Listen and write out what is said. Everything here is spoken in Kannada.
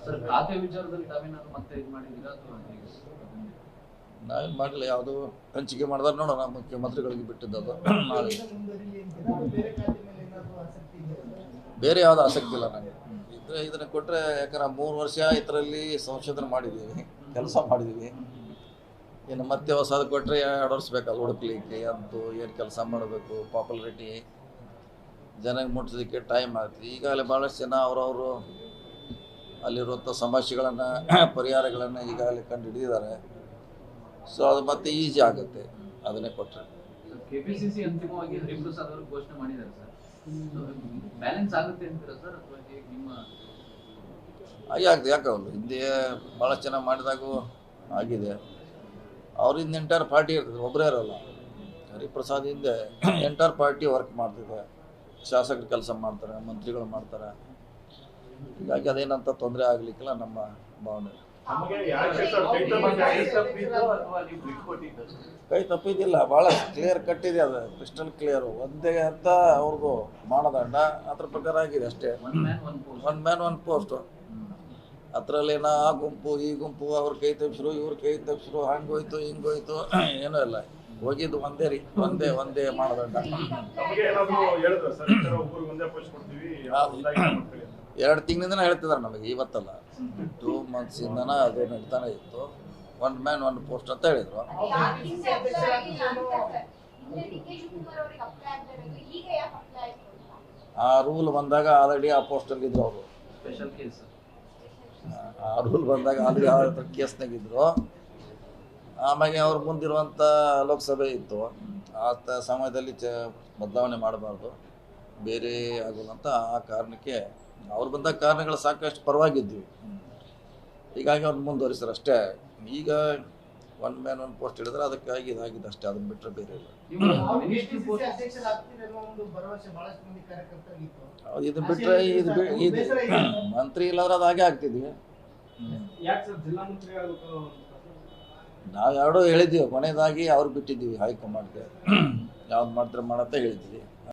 ಸರ್ ಖಾತೆ ವಿಚಾರದಲ್ಲಿ ತಾವೇನಾದ್ರು ಮತ್ತೆ ಇದು ಮಾಡಿದ್ದೀರಾ ಅಥವಾ ನಾವೇನು ಮಾಡಲಿಲ್ಲ, ಯಾವುದು ಹಂಚಿಕೆ ಮಾಡಿದ್ರೆ ನೋಡೋಣ, ಮುಖ್ಯಮಂತ್ರಿಗಳಿಗೆ ಬಿಟ್ಟಿದ್ದದು. ನಾಳೆ ಬೇರೆ ಯಾವುದು ಆಸಕ್ತಿ ಇಲ್ಲ ನನಗೆ. ಇದನ್ನು ಕೊಟ್ಟರೆ, ಯಾಕಂದ್ರೆ 3 ವರ್ಷ ಇದರಲ್ಲಿ ಸಂಶೋಧನೆ ಮಾಡಿದ್ದೀವಿ, ಕೆಲಸ ಮಾಡಿದ್ದೀವಿ. ಇನ್ನು ಮತ್ತೆ ಹೊಸದು ಕೊಟ್ಟರೆ 2 ವರ್ಷ ಬೇಕಲ್ಲ ಹುಡುಕ್ಲಿಕ್ಕೆ, ಅಂತೂ ಏನು ಕೆಲಸ ಮಾಡಬೇಕು, ಪಾಪ್ಯುಲಾರಿಟಿ ಜನಕ್ಕೆ ಮುಟ್ಟಿಸೋದಕ್ಕೆ ಟೈಮ್ ಆಗುತ್ತೆ. ಈಗಾಗಲೇ ಭಾಳಷ್ಟು ಜನ ಅವರವರು ಅಲ್ಲಿರುವಂಥ ಸಮಸ್ಯೆಗಳನ್ನು ಪರಿಹಾರಗಳನ್ನು ಈಗಾಗಲೇ ಕಂಡು ಹಿಡಿದಿದ್ದಾರೆ. ಸೊ ಅದು ಮತ್ತೆ ಈಸಿ ಆಗುತ್ತೆ ಅದನ್ನೇ ಕೊಟ್ಟರೆ. ಕೆಪಿಸಿಸಿ ಅಂತಿಮವಾಗಿ ಹರಿಪ್ರಸಾದ್ ಅವರು ಘೋಷಣೆ ಮಾಡಿದ್ದಾರೆ ಸರ್, ಬ್ಯಾಲೆನ್ಸ್ ಆಗುತ್ತೆ ಅಂತೀರಾ ಸರ್ ಅಥವಾ ನಿಮ್ಮ ಹಾಗೆ ಆಗ್ತದೆ? ಯಾಕಂದ್ರೆ ಹಿಂದೆ ಭಾಳಷ್ಟು ಜನ ಮಾಡಿದಾಗೂ ಆಗಿದೆ. ಅವ್ರಿಂದ ಎಂಟೈರ್ ಪಾರ್ಟಿ ಇರ್ತದೆ, ಒಬ್ಬರೇ ಇರೋಲ್ಲ. ಹರಿಪ್ರಸಾದ್ ಹಿಂದೆ ಎಂಟೈರ್ ಪಾರ್ಟಿ ವರ್ಕ್ ಮಾಡ್ತಿದೆ, ಶಾಸಕರು ಕೆಲಸ ಮಾಡ್ತಾರೆ, ಮಂತ್ರಿಗಳು ಮಾಡ್ತಾರೆ. ಹೀಗಾಗಿ ಅದೇನಂತ ತೊಂದರೆ ಆಗಲಿಕ್ಕಿಲ್ಲ ನಮ್ಮ ಭಾವನೆ. ಕೈ ತಪ್ಪಿದ್ದಿಲ್ಲ, ಭಾಳ ಕ್ಲಿಯರ್ ಕಟ್ಟಿದೆ, ಅದು ಕ್ರಿಸ್ಟಲ್ ಕ್ಲಿಯರು. ಒಂದೇ ಅಂತ ಅವ್ರದ್ದು ಮಾನದಂಡ, ಅದ್ರ ಪ್ರಕಾರ ಆಗಿದೆ ಅಷ್ಟೇ. One man one post. ಅದರಲ್ಲೇನೋ ಆ ಗುಂಪು ಈ ಗುಂಪು, ಅವ್ರ ಕೈ ತಪ್ಪಿಸ್ರು ಇವ್ರ ಕೈ ತಪ್ಪಿಸ್ರು, ಹಂಗೋಯ್ತು ಹಿಂಗೋಯ್ತು, ಏನೂ ಇಲ್ಲ. ಹೋಗಿದ್ದು ಒಂದೇ ಒಂದೇ ಮಾನದಂಡ. 2 ತಿಂಗಳಿಂದ ಹೇಳ್ತಿದ್ದಾರೆ ನಮಗೆ, ಇವತ್ತಲ್ಲ, 2 ಮಂತ್ಸಿಂದನ ಅದು ನಡೀತಾನೆ ಇತ್ತು. 1 ಮ್ಯಾನ್ 1 ಪೋಸ್ಟ್ ಅಂತ ಹೇಳಿದ್ರು. ಆ ರೂಲ್ ಬಂದಾಗ ಆಲ್ರೆಡಿ ಆ ಪೋಸ್ಟಲ್ಲಿ ಇದ್ರು ಅವರು. ಸ್ಪೆಷಲ್ ಕೇಸ್ ಆ ರೂಲ್ ಬಂದಾಗ ಆಲ್ರೆಡಿ ಆ ಕೇಸ್ನಾಗಿದ್ರು. ಆಮೇಲೆ ಅವ್ರ ಮುಂದಿರುವಂಥ ಲೋಕಸಭೆ ಇತ್ತು, ಆ ಸಮಯದಲ್ಲಿ ಬದಲಾವಣೆ ಮಾಡಬಾರ್ದು, ಬೇರೆ ಆಗೋಲ್ಲ ಅಂತ ಆ ಕಾರಣಕ್ಕೆ ಅವ್ರು ಬಂದ ಕಾರಣಗಳು ಸಾಕಷ್ಟು ಪರವಾಗಿದ್ವಿ. ಹೀಗಾಗಿ ಅವ್ರು ಮುಂದುವರಿಸ್ತಾರೆ ಅಷ್ಟೇ. ಈಗ 1 ಮ್ಯಾನ್ 1 ಪೋಸ್ಟ್ ಹೇಳಿದ್ರೆ ಅದಕ್ಕಾಗಿ ಇದಾಗಿದೆ ಅಷ್ಟೇ, ಅದನ್ನ ಬಿಟ್ಟರೆ ಬೇರೆ ಇಲ್ಲ. ಇದು ಬಿಟ್ಟರೆ ಇದು ಮಂತ್ರಿ ಇಲ್ಲಾಂದ್ರೆ ಅದು ಹಾಗೆ ಆಗ್ತಿದ್ವಿ. ನಾವು ಎರಡೂ ಹೇಳಿದ್ದೀವಿ, ಕೊನೆಯದಾಗಿ ಅವ್ರು ಬಿಟ್ಟಿದ್ದೀವಿ ಹೈಕಮಾಂಡ್ಗೆ, ಯಾವ್ದು ಮಾಡ್ತಾರೆ ಮಾಡತ್ತೆ ಹೇಳಿದ್ದೀವಿ.